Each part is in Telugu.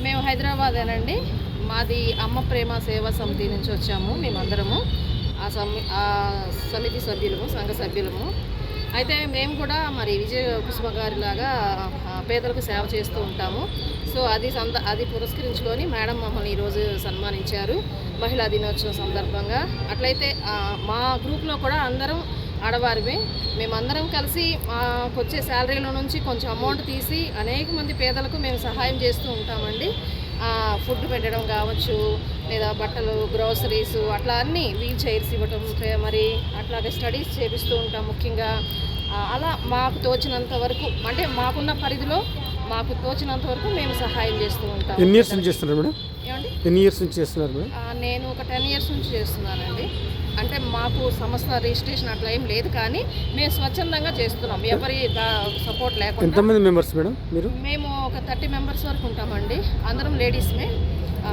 మేము హైదరాబాదేనండి. మాది అమ్మ ప్రేమ సేవా సమితి నుంచి వచ్చాము. మేమందరము ఆ సమితి సభ్యులము, సంఘ సభ్యులము. అయితే మేము కూడా మరి విజయ కుసుమ గారిలాగా పేదలకు సేవ చేస్తూ ఉంటాము. సో అది పురస్కరించుకొని మేడం మమ్మల్ని ఈరోజు సన్మానించారు మహిళా దినోత్సవం సందర్భంగా. అట్లయితే మా గ్రూప్లో కూడా అందరం ఆడవారిమే. మేమందరం కలిసి మాకు వచ్చే శాలరీలో నుంచి కొంచెం అమౌంట్ తీసి అనేక మంది పేదలకు మేము సహాయం చేస్తూ ఉంటామండి. ఫుడ్ పెట్టడం కావచ్చు, లేదా బట్టలు, గ్రోసరీస్, అట్లా అన్నీ వీల్ చైర్స్ ఇవ్వటం, మరి అట్లాగే స్టడీస్ చేపిస్తూ ఉంటాం ముఖ్యంగా. అలా మాకు తోచినంత వరకు, అంటే మాకున్న పరిధిలో మాకు తోచినంత వరకు మేము సహాయం చేస్తూ ఉంటాం. ఎన్ని ఇయర్స్ నుంచి చేస్తున్నారు మేడం? ఏమండి, ఎన్ని ఇయర్స్ నుంచి చేస్తున్నారు మేడం? నేను ఒక 10 years నుంచి చేస్తున్నానండి. అంటే మాకు సంస్థ రిజిస్ట్రేషన్ అట్లా ఏం లేదు, కానీ మేము స్వచ్ఛందంగా చేస్తున్నాం, ఎవరి సపోర్ట్ లేకుండా. ఎంతమంది మెంబర్స్ మేడం మీరు? మేము ఒక 30 members వరకు ఉంటామండి. అందరం లేడీస్మే.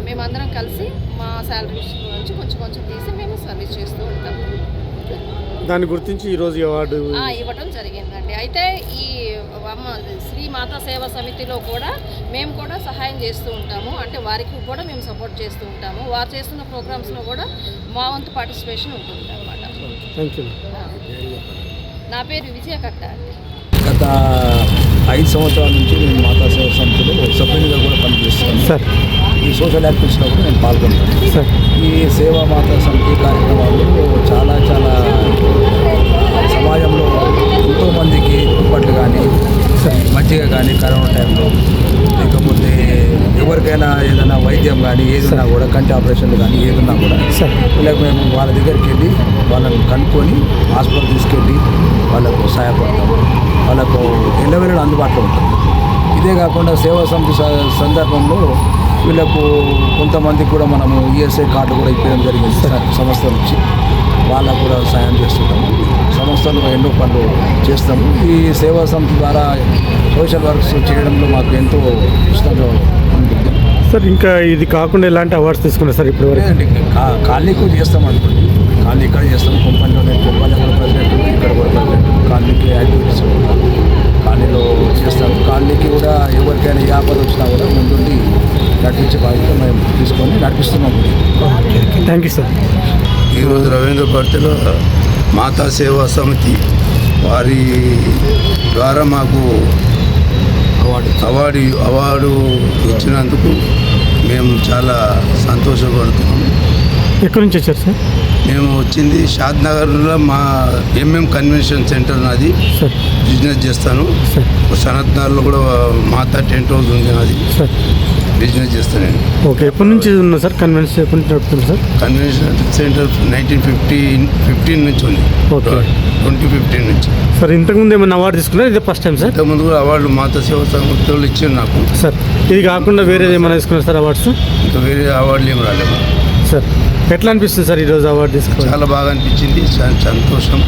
మేమందరం కలిసి మా శాలరీస్ నుంచి కొంచెం కొంచెం తీసి మేము సర్వీస్ చేస్తూ ఉంటాం. దాన్ని గుర్తించి ఈరోజు అవార్డు ఇవ్వటం జరిగిందండి. అయితే ఈ శ్రీ మాతా సేవా సమితిలో కూడా మేము కూడా సహాయం చేస్తూ ఉంటాము. అంటే వారికి కూడా మేము సపోర్ట్ చేస్తూ ఉంటాము. వారు చేస్తున్న ప్రోగ్రామ్స్లో కూడా మా వంతు పార్టిసిపేషన్ ఉంటుంది అన్నమాట. Thank you. నా పేరు విజయకట్ట అండి. గత 5 సంవత్సరాల నుంచి నేను మాతా సేవా సమితిలో సభ్యునిగా కూడా పనిచేస్తున్నాను సార్. ఈ సోషల్ యాక్టివిటీస్లో కూడా నేను పాల్గొన్నాను సార్. ఈ సేవా మాతా సమితి కార్యక్రమాలు చాలా సమాజంలో ఎంతోమందికి దుప్పట్లు కానీ, మజ్జిగ కానీ, కరోనా టైంలో, లేకపోతే ఎవరికైనా ఏదైనా వైద్యం కానీ ఏదైనా కూడా, కంటి ఆపరేషన్లు కానీ ఏదన్నా కూడా వీళ్ళకి మేము వాళ్ళ దగ్గరికి వెళ్ళి వాళ్ళని కనుక్కొని హాస్పిటల్ తీసుకెళ్ళి వాళ్ళకు సహాయపడతాము. వాళ్ళకు ఎల్లవేళలా అందుబాటులో ఉంటుంది. ఇదే కాకుండా సేవా సమితి సందర్భంలో వీళ్ళకు కొంతమందికి కూడా మనము ఈఎస్ఐ కార్డు కూడా ఇవ్వడం జరిగింది సంస్థ నుంచి. వాళ్ళకు కూడా సాయం చేస్తుంటాము. సంస్థలు ఎన్నో పనులు చేస్తాము. ఈ సేవా సమితి ద్వారా సోషల్ వర్క్స్ చేయడంలో మాకు ఎంతో ఇష్టంగా ఉంటుంది సార్. ఇంకా ఇది కాకుండా ఎలాంటి అవార్డ్స్ తీసుకున్నారు సార్ ఇప్పుడు? లేదండి, కాలనీకి చేస్తాం అనుకోండి. కాలనీ ఇక్కడ చేస్తాం. కొంపల్లో నేను కొంపల్లో కూడా ప్రెసిడెంట్, ఇక్కడ కూడా ప్రెసిడెంట్. కాలనీకి యాక్టివిటీస్ కాలనీలో చేస్తాం. కాలనీకి కూడా ఎవరికైనా ఏ ఆపద వచ్చినా కూడా ముందుండి నడిపించే బాధ్యత మేము తీసుకొని నడిపిస్తున్నాం. Thank you sir. ఈరోజు రవీంద్రపర్తిలో మాతా సేవా సమితి వారి ద్వారా మాకు అవార్డు ఇచ్చినందుకు మేము చాలా సంతోషపడుతున్నాము. ఎక్కడి నుంచి వచ్చారు సార్? మేము వచ్చింది షాద్నగర్లో మా కన్వెన్షన్ సెంటర్ నాది. బిజినెస్ చేస్తాను. సనత్నగర్లో కూడా మాతా టెంట్ హౌస్ ఉంది నాది. బిజినెస్ చేస్తానండి. ఓకే, ఎప్పటి నుంచి ఉన్నా సార్ కన్వెన్షన్? ఎప్పటి నుంచి నడుపుతుంది సార్ కన్వెన్షన్ సెంటర్? 1915 నుంచి ఉంది. ఓకే, 2015 నుంచి. సార్ ఇంతకుముందు ఏమైనా అవార్డు తీసుకున్నారు? ఇదే ఫస్ట్ టైం సార్? ఇంతకుముందు కూడా అవార్డు మాతా సేవా సమితి వాళ్ళు ఇచ్చారు నాకు. సార్ ఇది కాకుండా వేరేది ఏమైనా తీసుకున్నారు సార్ అవార్డ్స్? ఇంకా వేరే అవార్డులు ఏమి రాలేదు సార్. ఎట్లా అనిపిస్తుంది సార్ ఈరోజు అవార్డు తీసుకోవాలి? చాలా బాగా అనిపించింది, చాలా సంతోషం.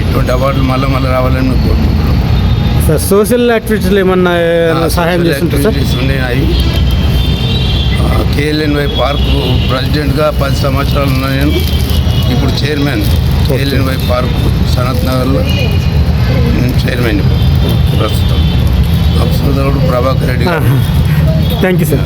ఇటువంటి అవార్డులు మళ్ళీ రావాలని మేము కోరుకుంటున్నాం సార్. సోషల్ యాక్టివిటీస్లో ఏమన్నా సహాయం చేస్తుంటారు సార్? ఉన్నాయి. KLNY పార్కు ప్రెసిడెంట్గా 10 సంవత్సరాలు ఉన్నా నేను. ఇప్పుడు చైర్మన్ KLNY పార్కు సనత్ నగర్లో నేను చైర్మన్ ప్రస్తుతం. అప్సోదరుడు Prabhakar Reddy. Thank you sir.